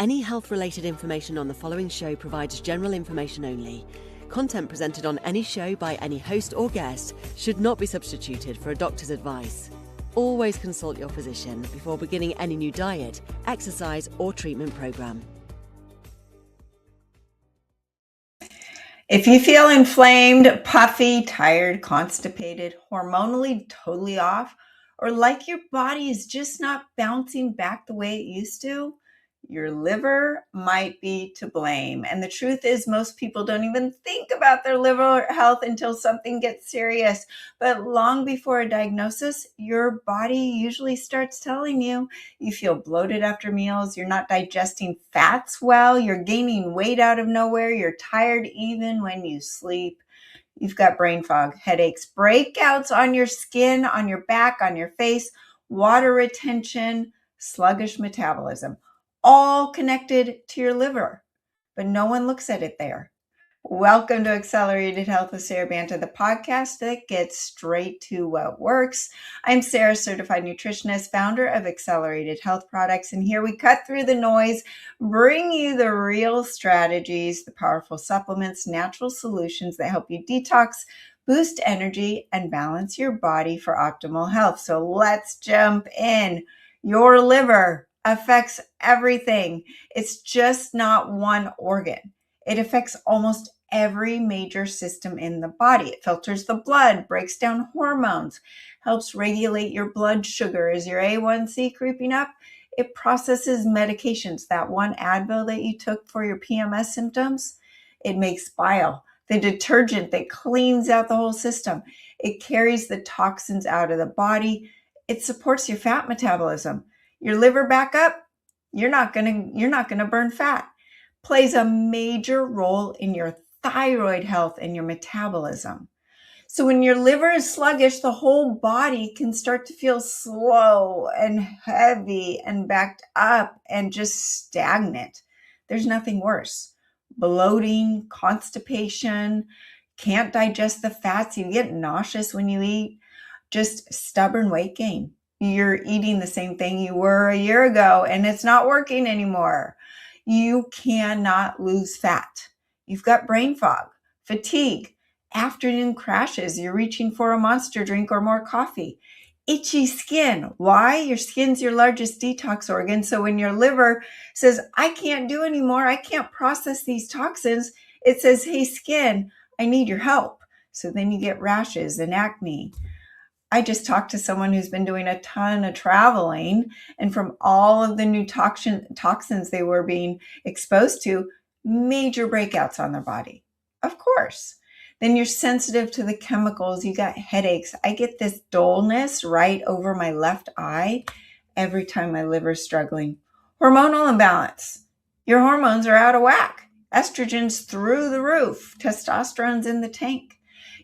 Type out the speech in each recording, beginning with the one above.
Any health-related information on the following show provides general information only. Content presented on any show by any host or guest should not be substituted for a doctor's advice. Always consult your physician before beginning any new diet, exercise, or treatment program. If you feel inflamed, puffy, tired, constipated, hormonally totally off, or like your body is just not bouncing back the way it used to, your liver might be to blame. And the truth is, most people don't even think about their liver health until something gets serious. But long before a diagnosis, your body usually starts telling you. You feel bloated after meals, you're not digesting fats well, you're gaining weight out of nowhere, you're tired even when you sleep. You've got brain fog, headaches, breakouts on your skin, on your back, on your face, water retention, sluggish metabolism, all connected to your liver, but no one looks at it there. Welcome to Accelerated Health with Sara Banta, the podcast that gets straight to what works. I'm Sara, certified nutritionist, founder of Accelerated Health Products, and here we cut through the noise, bring you the real strategies, the powerful supplements, natural solutions that help you detox, boost energy, and balance your body for optimal health. So let's jump in. Your liver affects everything. It's just not one organ. It affects almost every major system in the body. It filters the blood, breaks down hormones, helps regulate your blood sugar. Is your A1C creeping up? It processes medications. That one Advil that you took for your PMS symptoms, it makes bile, the detergent that cleans out the whole system. It carries the toxins out of the body. It supports your fat metabolism. Your liver back up, you're not gonna burn fat. Plays a major role in your thyroid health and your metabolism. So when your liver is sluggish, the whole body can start to feel slow and heavy and backed up and just stagnant. There's nothing worse. Bloating, constipation, can't digest the fats, you get nauseous when you eat, just stubborn weight gain. You're eating the same thing you were a year ago and it's not working anymore. You cannot lose fat. You've got brain fog, fatigue, afternoon crashes. You're reaching for a Monster drink or more coffee. Itchy skin. Why? Your skin's your largest detox organ. So when your liver says, I can't do anymore, I can't process these toxins, it says, hey, skin, I need your help. So then you get rashes and acne. I just talked to someone who's been doing a ton of traveling, and from all of the new toxins they were being exposed to, major breakouts on their body. Of course. Then you're sensitive to the chemicals. You got headaches. I get this dullness right over my left eye every time my liver's struggling. Hormonal imbalance. Your hormones are out of whack. Estrogen's through the roof. Testosterone's in the tank.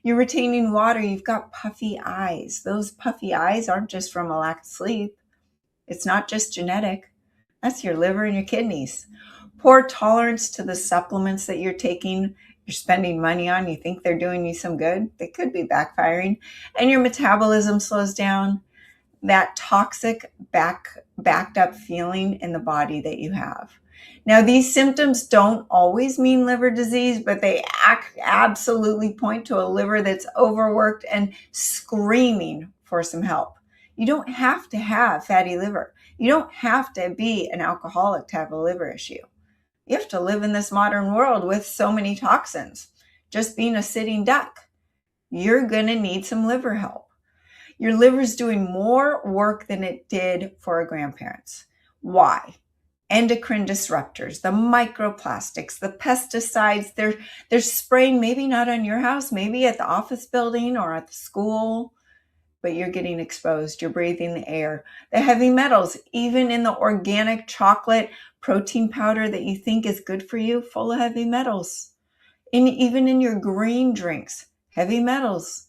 You're retaining water. You've got puffy eyes. Those puffy eyes aren't just from a lack of sleep. It's not just genetic. That's your liver and your kidneys. Poor tolerance to the supplements that you're taking, you're spending money on. You think they're doing you some good. They could be backfiring. And your metabolism slows down. That toxic backed up feeling in the body that you have. Now, these symptoms don't always mean liver disease, but they absolutely point to a liver that's overworked and screaming for some help. You don't have to have fatty liver. You don't have to be an alcoholic to have a liver issue. You have to live in this modern world with so many toxins. Just being a sitting duck, you're going to need some liver help. Your liver's doing more work than it did for our grandparents. Why? Endocrine disruptors, the microplastics, the pesticides, they're spraying, maybe not on your house, maybe at the office building or at the school, but you're getting exposed. You're breathing the air. The heavy metals, even in the organic chocolate protein powder that you think is good for you, full of heavy metals. Even in your green drinks, heavy metals.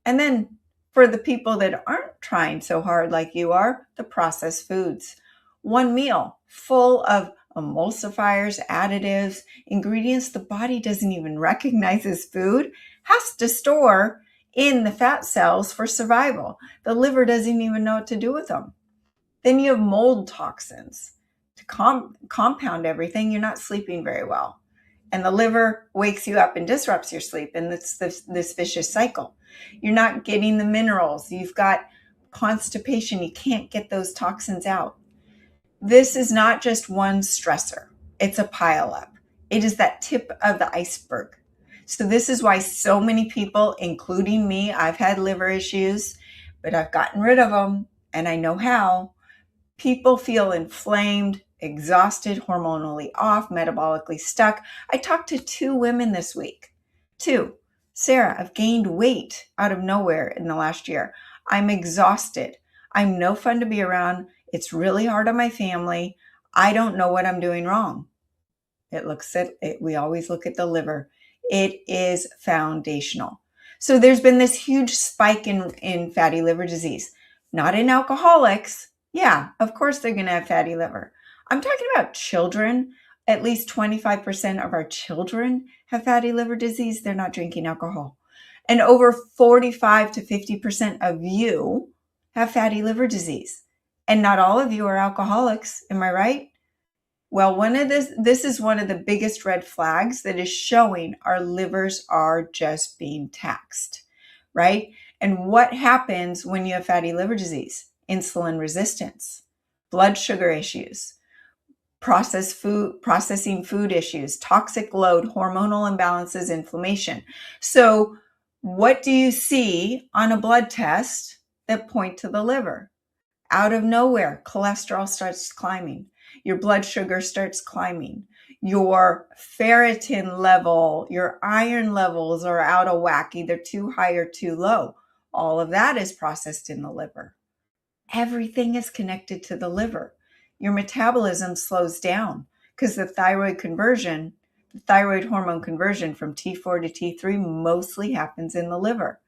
And then for the people that aren't trying so hard like you are, the processed foods. One meal full of emulsifiers, additives, ingredients the body doesn't even recognize as food, has to store in the fat cells for survival. The liver doesn't even know what to do with them. Then you have mold toxins. compound everything, you're not sleeping very well. And the liver wakes you up and disrupts your sleep. And it's this vicious cycle. You're not getting the minerals. You've got constipation. You can't get those toxins out. This is not just one stressor. It's a pileup. It is that tip of the iceberg. So this is why so many people, including me, I've had liver issues, but I've gotten rid of them and I know how. People feel inflamed, exhausted, hormonally off, metabolically stuck. I talked to 2 women this week. 2. Sarah, I've gained weight out of nowhere in the last year. I'm exhausted. I'm no fun to be around. It's really hard on my family. I don't know what I'm doing wrong. We always look at the liver. It is foundational. So there's been this huge spike in fatty liver disease. Not in alcoholics. Yeah, of course they're going to have fatty liver. I'm talking about children. At least 25% of our children have fatty liver disease. They're not drinking alcohol. And over 45 to 50% of you have fatty liver disease. And not all of you are alcoholics. Am I right? Well, this is one of the biggest red flags that is showing our livers are just being taxed, right? And what happens when you have fatty liver disease? Insulin resistance, blood sugar issues, processing food issues, toxic load, hormonal imbalances, inflammation. So what do you see on a blood test that point to the liver? Out of nowhere, cholesterol starts climbing. Your blood sugar starts climbing. Your ferritin level, your iron levels are out of whack, either too high or too low. All of that is processed in the liver. Everything is connected to the liver. Your metabolism slows down because the thyroid hormone conversion from T4 to T3 mostly happens in the liver.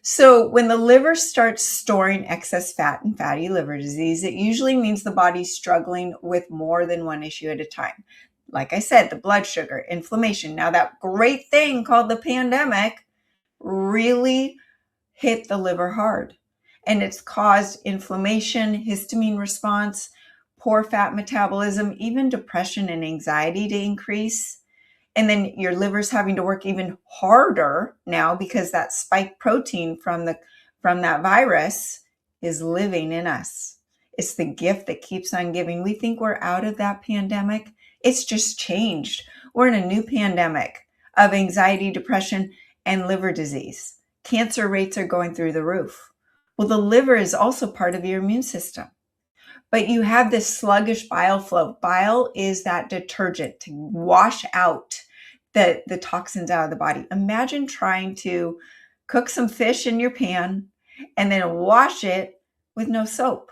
So when the liver starts storing excess fat and fatty liver disease, it usually means the body's struggling with more than one issue at a time. Like I said, the blood sugar, inflammation. Now that great thing called the pandemic really hit the liver hard. And it's caused inflammation, histamine response, poor fat metabolism, even depression and anxiety to increase. And then your liver's having to work even harder now because that spike protein from that virus is living in us. It's the gift that keeps on giving. We think we're out of that pandemic. It's just changed. We're in a new pandemic of anxiety, depression, and liver disease. Cancer rates are going through the roof. Well, the liver is also part of your immune system. But you have this sluggish bile flow. Bile is that detergent to wash out the toxins out of the body. Imagine trying to cook some fish in your pan and then wash it with no soap.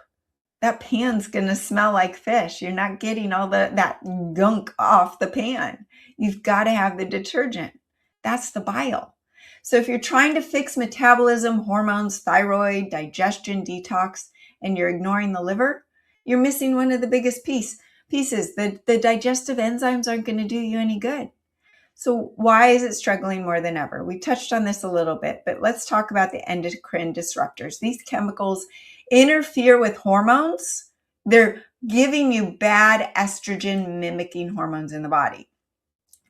That pan's going to smell like fish. You're not getting all that gunk off the pan. You've got to have the detergent. That's the bile. So if you're trying to fix metabolism, hormones, thyroid, digestion, detox, and you're ignoring the liver, you're missing one of the biggest pieces. The digestive enzymes aren't going to do you any good. So why is it struggling more than ever? We touched on this a little bit, but let's talk about the endocrine disruptors. These chemicals interfere with hormones. They're giving you bad estrogen mimicking hormones in the body.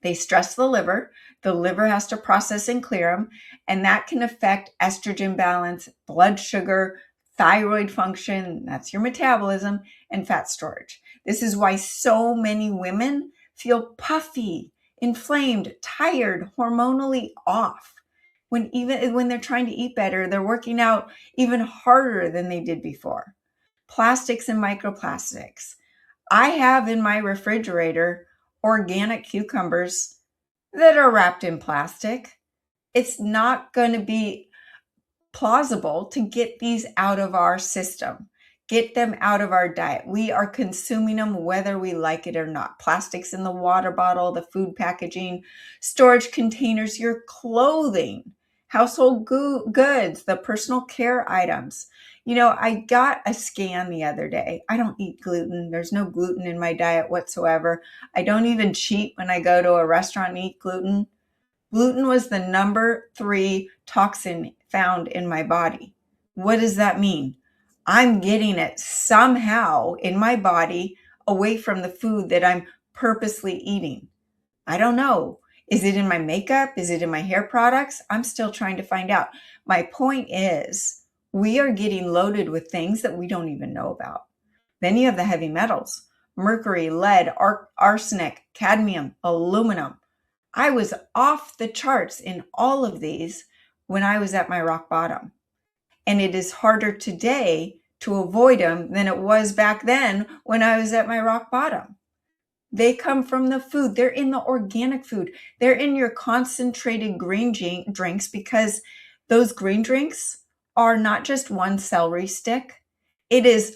They stress the liver. The liver has to process and clear them, and that can affect estrogen balance, blood sugar, thyroid function, that's your metabolism, and fat storage. This is why so many women feel puffy, inflamed, tired, hormonally off. Even when they're trying to eat better, they're working out even harder than they did before. Plastics and microplastics. I have in my refrigerator organic cucumbers that are wrapped in plastic. It's not going to be plausible to get these out of our system, get them out of our diet. We are consuming them whether we like it or not. Plastics in the water bottle, the food packaging, storage containers, your clothing, household goods, the personal care items. You know, I got a scan the other day. I don't eat gluten. There's no gluten in my diet whatsoever. I don't even cheat when I go to a restaurant and eat gluten. Gluten was the number 3 toxin found in my body. What does that mean? I'm getting it somehow in my body away from the food that I'm purposely eating? I don't know. Is it in my makeup? Is it in my hair products? I'm still trying to find out. My point is, we are getting loaded with things that we don't even know about. Then you have the heavy metals: mercury, lead, arsenic, cadmium, aluminum. I was off the charts in all of these when I was at my rock bottom. And it is harder today to avoid them than it was back then when I was at my rock bottom. They come from the food. They're in the organic food. They're in your concentrated green drinks, because those green drinks are not just one celery stick. It is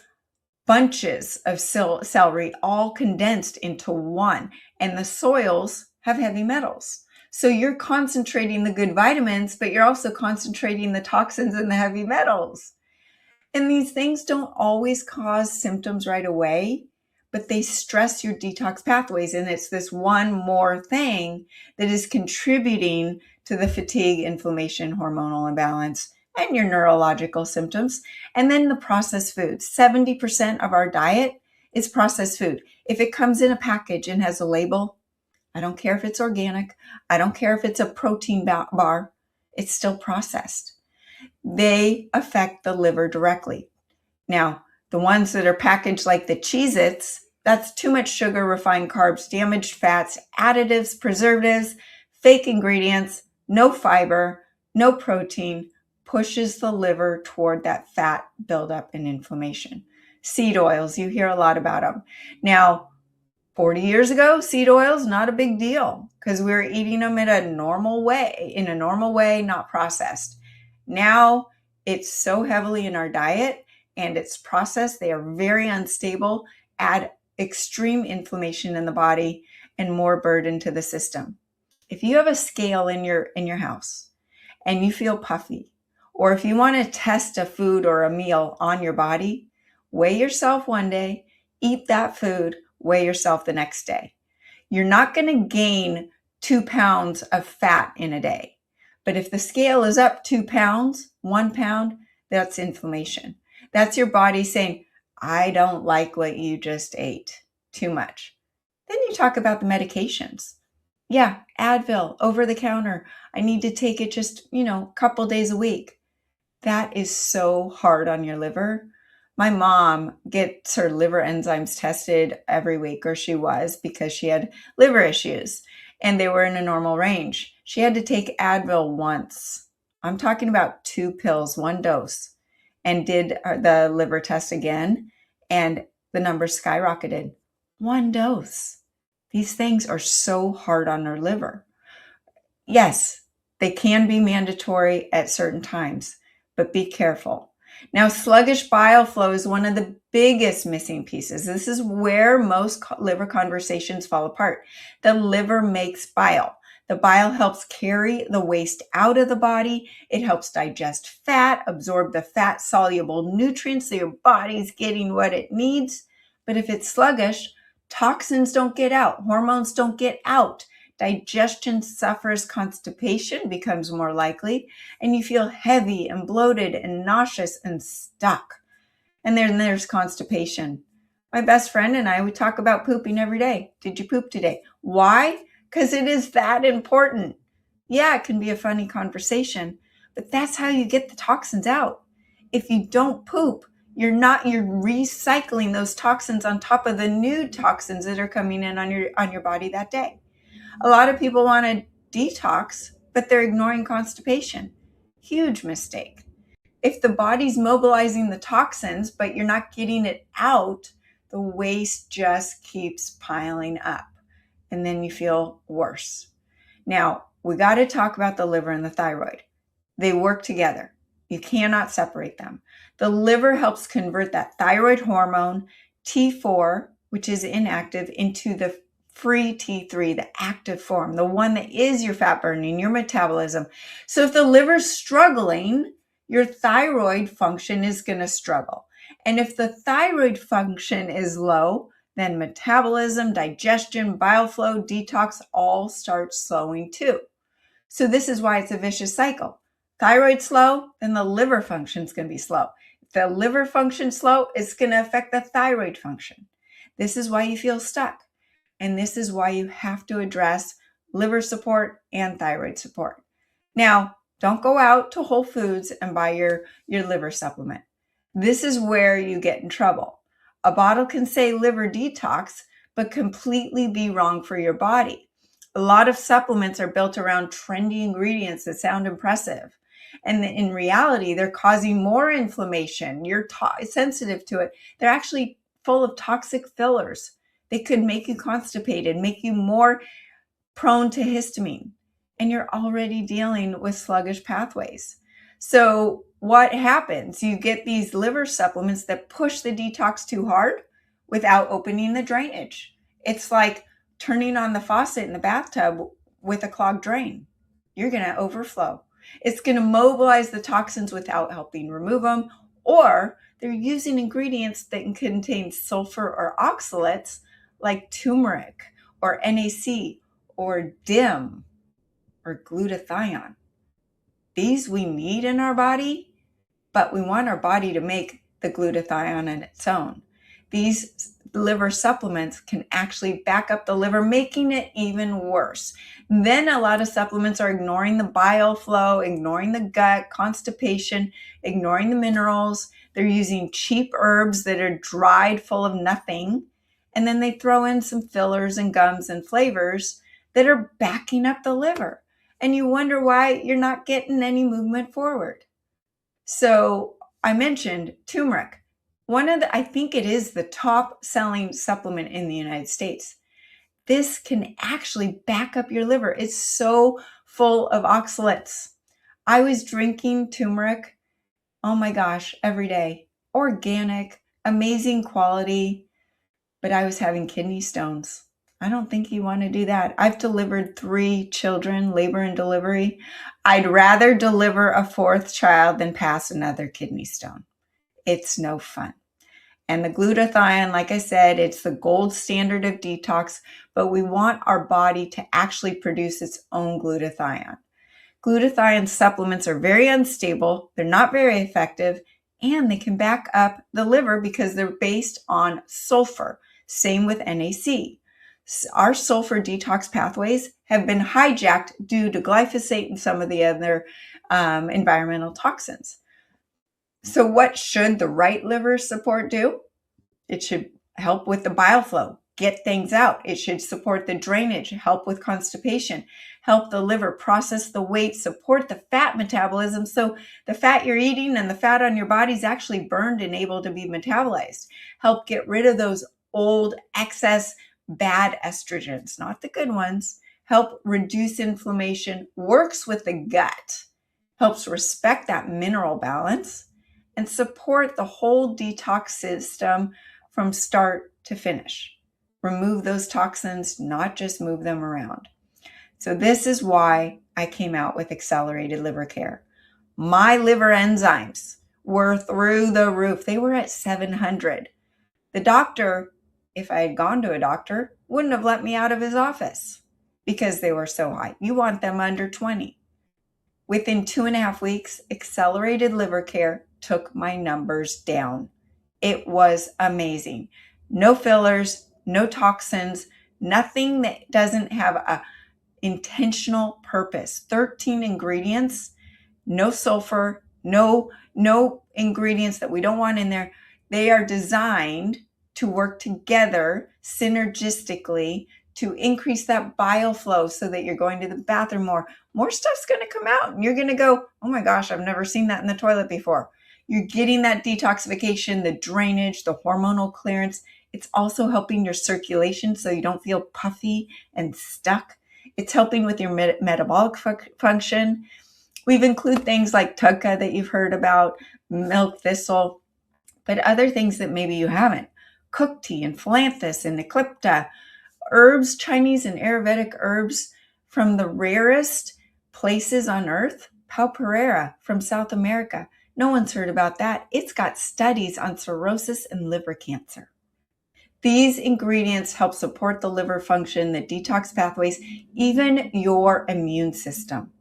bunches of celery all condensed into one. And the soils have heavy metals. So you're concentrating the good vitamins, but you're also concentrating the toxins and the heavy metals. And these things don't always cause symptoms right away, but they stress your detox pathways. And it's this one more thing that is contributing to the fatigue, inflammation, hormonal imbalance, and your neurological symptoms. And then the processed foods. 70% of our diet is processed food. If it comes in a package and has a label, I don't care if it's organic, I don't care if it's a protein bar, it's still processed. They affect the liver directly. Now, the ones that are packaged like the Cheez-Its, that's too much sugar, refined carbs, damaged fats, additives, preservatives, fake ingredients, no fiber, no protein, pushes the liver toward that fat buildup and inflammation. Seed oils, you hear a lot about them. Now, 40 years ago, seed oils, not a big deal, because we were eating them in a normal way, not processed. Now, it's so heavily in our diet and it's processed. They are very unstable, add extreme inflammation in the body and more burden to the system. If you have a scale in your house and you feel puffy, or if you want to test a food or a meal on your body, weigh yourself one day, eat that food, weigh yourself the next day. You're not going to gain 2 pounds of fat in a day. But if the scale is up 2 pounds, 1 pound, that's inflammation. That's your body saying, I don't like what you just ate, too much. Then you talk about the medications. Yeah, Advil, over the counter. I need to take it just, a couple days a week. That is so hard on your liver. My mom gets her liver enzymes tested every week, or she was, because she had liver issues and they were in a normal range. She had to take Advil once. I'm talking about 2 pills, 1 dose, and did the liver test again, and the numbers skyrocketed. 1 dose. These things are so hard on our liver. Yes, they can be mandatory at certain times, but be careful. Now, sluggish bile flow is one of the biggest missing pieces. This is where most liver conversations fall apart. The liver makes bile. The bile helps carry the waste out of the body. It helps digest fat, absorb the fat-soluble nutrients so your body's getting what it needs. But if it's sluggish, toxins don't get out, hormones don't get out. Digestion suffers, constipation becomes more likely, and you feel heavy and bloated and nauseous and stuck. And then there's constipation. My best friend and I, we talk about pooping every day. Did you poop today? Why? Because it is that important. Yeah, it can be a funny conversation, but that's how you get the toxins out. If you don't poop, you're recycling those toxins on top of the new toxins that are coming in on your body that day. A lot of people want to detox, but they're ignoring constipation. Huge mistake. If the body's mobilizing the toxins, but you're not getting it out, the waste just keeps piling up, and then you feel worse. Now, we got to talk about the liver and the thyroid. They work together. You cannot separate them. The liver helps convert that thyroid hormone, T4, which is inactive, into the free T3, the active form, the one that is your fat burning, your metabolism. So if the liver's struggling, your thyroid function is going to struggle. And if the thyroid function is low, then metabolism, digestion, bile flow, detox all start slowing too. So this is why it's a vicious cycle. Thyroid slow, then the liver function is going to be slow. If the liver function slow, it's going to affect the thyroid function. This is why you feel stuck. And this is why you have to address liver support and thyroid support. Now, don't go out to Whole Foods and buy your liver supplement. This is where you get in trouble. A bottle can say liver detox, but completely be wrong for your body. A lot of supplements are built around trendy ingredients that sound impressive. And in reality, they're causing more inflammation. You're sensitive to it. They're actually full of toxic fillers. They could make you constipated, make you more prone to histamine. And you're already dealing with sluggish pathways. So what happens? You get these liver supplements that push the detox too hard without opening the drainage. It's like turning on the faucet in the bathtub with a clogged drain. You're going to overflow. It's going to mobilize the toxins without helping remove them, or they're using ingredients that can contain sulfur or oxalates like turmeric or NAC or DIM or glutathione. These we need in our body, but we want our body to make the glutathione on its own. These liver supplements can actually back up the liver, making it even worse. Then a lot of supplements are ignoring the bile flow, ignoring the gut, constipation, ignoring the minerals. They're using cheap herbs that are dried full of nothing. And then they throw in some fillers and gums and flavors that are backing up the liver. And you wonder why you're not getting any movement forward. So I mentioned turmeric. I think it is the top selling supplement in the United States. This can actually back up your liver. It's so full of oxalates. I was drinking turmeric, oh my gosh, every day. Organic, amazing quality, but I was having kidney stones. I don't think you want to do that. I've delivered 3 children, labor and delivery. I'd rather deliver a 4th child than pass another kidney stone. It's no fun. And the glutathione, like I said, it's the gold standard of detox, but we want our body to actually produce its own glutathione. Glutathione supplements are very unstable, they're not very effective, and they can back up the liver because they're based on sulfur. Same with NAC. Our sulfur detox pathways have been hijacked due to glyphosate and some of the other environmental toxins. So what should the right liver support do? It should help with the bile flow, get things out. It should support the drainage, help with constipation, help the liver process the weight, support the fat metabolism. So the fat you're eating and the fat on your body is actually burned and able to be metabolized. Help get rid of those old excess bad estrogens, not the good ones. Help reduce inflammation, works with the gut, helps respect that mineral balance, and support the whole detox system from start to finish. Remove those toxins, not just move them around. So this is why I came out with accelerated liver care. My liver enzymes were through the roof. They were at 700. The doctor, if I had gone to a doctor, wouldn't have let me out of his office because they were so high. You want them under 20. Within 2.5 weeks, accelerated liver care took my numbers down. It was amazing. No fillers, no toxins, nothing that doesn't have a intentional purpose. 13 ingredients, no sulfur, no ingredients that we don't want in there. They are designed to work together synergistically to increase that bile flow so that you're going to the bathroom more. More stuff's going to come out and you're going to go, oh my gosh, I've never seen that in the toilet before. You're getting that detoxification, the drainage, the hormonal clearance. It's also helping your circulation so you don't feel puffy and stuck. It's helping with your metabolic function. We've included things like tugka that you've heard about, milk thistle, but other things that maybe you haven't. Cook tea and philanthus and eclipta, herbs, Chinese and Ayurvedic herbs from the rarest places on earth. Pau Pereira from South America. No one's heard about that. It's got studies on cirrhosis and liver cancer. These ingredients help support the liver function, the detox pathways, even your immune system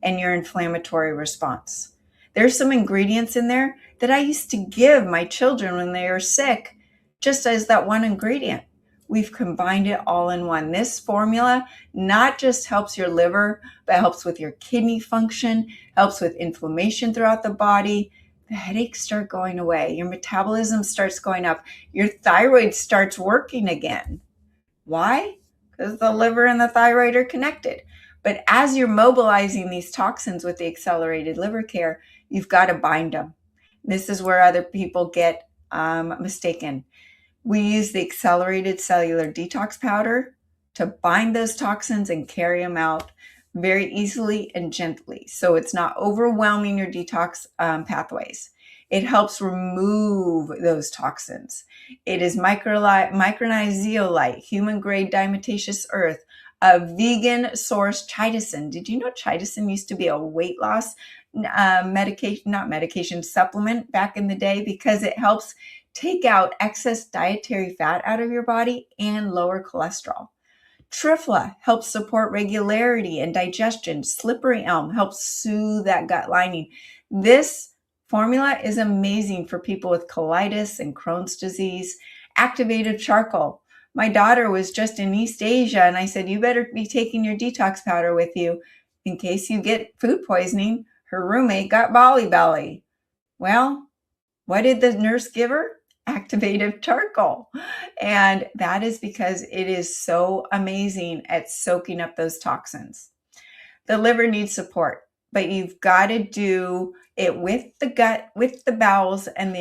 and your inflammatory response. There's some ingredients in there that I used to give my children when they were sick just as that one ingredient. We've combined it all in one. This formula not just helps your liver, but helps with your kidney function, helps with inflammation throughout the body. The headaches start going away. Your metabolism starts going up. Your thyroid starts working again. Why? Because the liver and the thyroid are connected. But as you're mobilizing these toxins with the accelerated liver care, you've got to bind them. This is where other people get mistaken. We use the accelerated cellular detox powder to bind those toxins and carry them out very easily and gently. So it's not overwhelming your detox pathways. It helps remove those toxins. It is micronized zeolite, human-grade diatomaceous earth, a vegan-sourced chitosan. Did you know chitosan used to be a weight loss supplement back in the day because it helps take out excess dietary fat out of your body and lower cholesterol. Triphala helps support regularity and digestion. Slippery elm helps soothe that gut lining. This formula is amazing for people with colitis and Crohn's disease. Activated charcoal. My daughter was just in East Asia, and I said, you better be taking your detox powder with you in case you get food poisoning. Her roommate got Bali belly. Well, what did the nurse give her? Activated charcoal. And that is because it is so amazing at soaking up those toxins. The liver needs support, but you've got to do it with the gut, with the bowels, and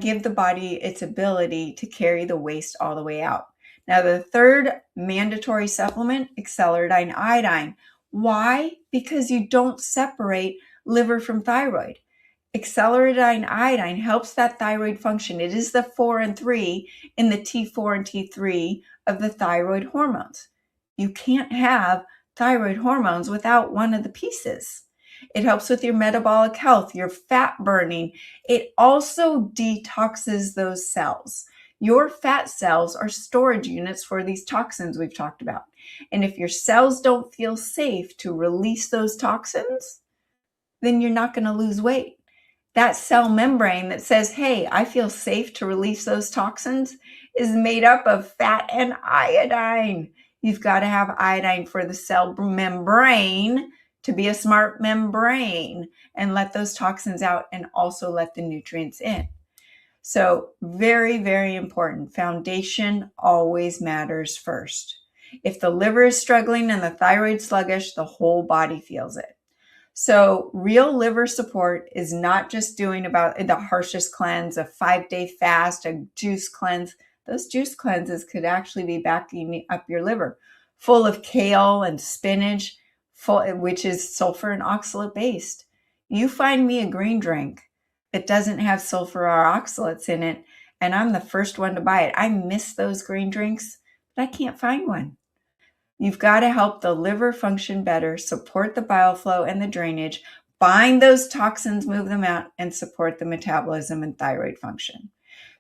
give the body its ability to carry the waste all the way out. Now, the third mandatory supplement, accelerated iodine. Why? Because you don't separate liver from thyroid. Accelerated iodine helps that thyroid function. It is the 4 and 3 in the T4 and T3 of the thyroid hormones. You can't have thyroid hormones without one of the pieces. It helps with your metabolic health, your fat burning. It also detoxes those cells. Your fat cells are storage units for these toxins we've talked about. And if your cells don't feel safe to release those toxins, then you're not going to lose weight. That cell membrane that says, hey, I feel safe to release those toxins is made up of fat and iodine. You've got to have iodine for the cell membrane to be a smart membrane and let those toxins out and also let the nutrients in. So very, very important. Foundation always matters first. If the liver is struggling and the thyroid sluggish, the whole body feels it. So real liver support is not just doing about the harshest cleanse, a 5-day fast, a juice cleanse. Those juice cleanses could actually be backing up your liver, full of kale and spinach, which is sulfur and oxalate based. You find me a green drink that doesn't have sulfur or oxalates in it, and I'm the first one to buy it. I miss those green drinks, but I can't find one. You've got to help the liver function better, support the bile flow and the drainage, bind those toxins, move them out, and support the metabolism and thyroid function.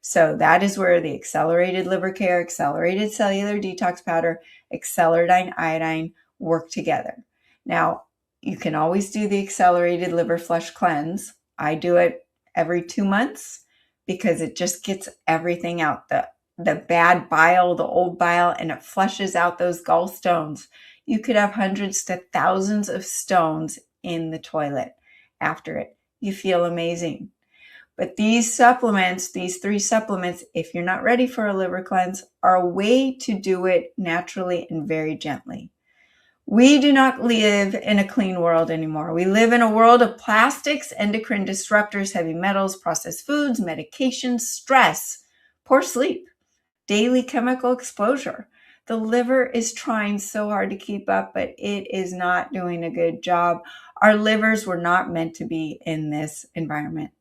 So that is where the accelerated liver care, accelerated cellular detox powder, accelerated iodine work together. Now, you can always do the accelerated liver flush cleanse. I do it every 2 months because it just gets everything out, the bad bile, the old bile, and it flushes out those gallstones. You could have hundreds to thousands of stones in the toilet after it. You feel amazing. But these supplements, these 3 supplements, if you're not ready for a liver cleanse, are a way to do it naturally and very gently. We do not live in a clean world anymore. We live in a world of plastics, endocrine disruptors, heavy metals, processed foods, medications, stress, poor sleep, daily chemical exposure. The liver is trying so hard to keep up, but it is not doing a good job. Our livers were not meant to be in this environment.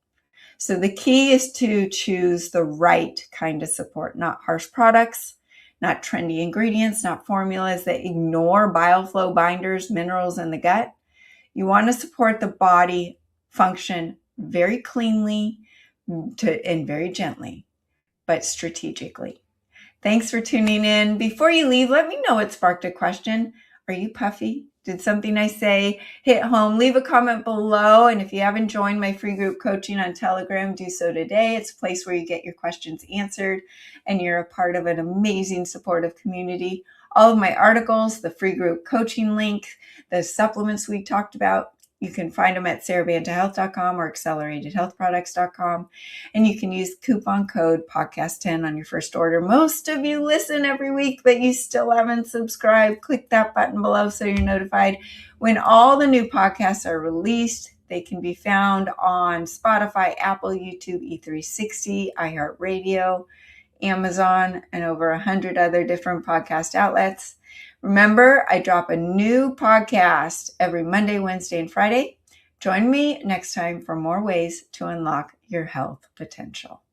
So the key is to choose the right kind of support, not harsh products, not trendy ingredients, not formulas that ignore bile flow binders, minerals in the gut. You want to support the body function very cleanly and very gently, but strategically. Thanks for tuning in. Before you leave, let me know what sparked a question. Are you puffy? Did something I say hit home? Leave a comment below. And if you haven't joined my free group coaching on Telegram, do so today. It's a place where you get your questions answered and you're a part of an amazing supportive community. All of my articles, the free group coaching link, the supplements we talked about, you can find them at sarabantahealth.com or acceleratedhealthproducts.com. And you can use coupon code podcast10 on your first order. Most of you listen every week, but you still haven't subscribed. Click that button below so you're notified when all the new podcasts are released. They can be found on Spotify, Apple, YouTube, E360, iHeartRadio, Amazon, and over 100 other different podcast outlets. Remember, I drop a new podcast every Monday, Wednesday, and Friday. Join me next time for more ways to unlock your health potential.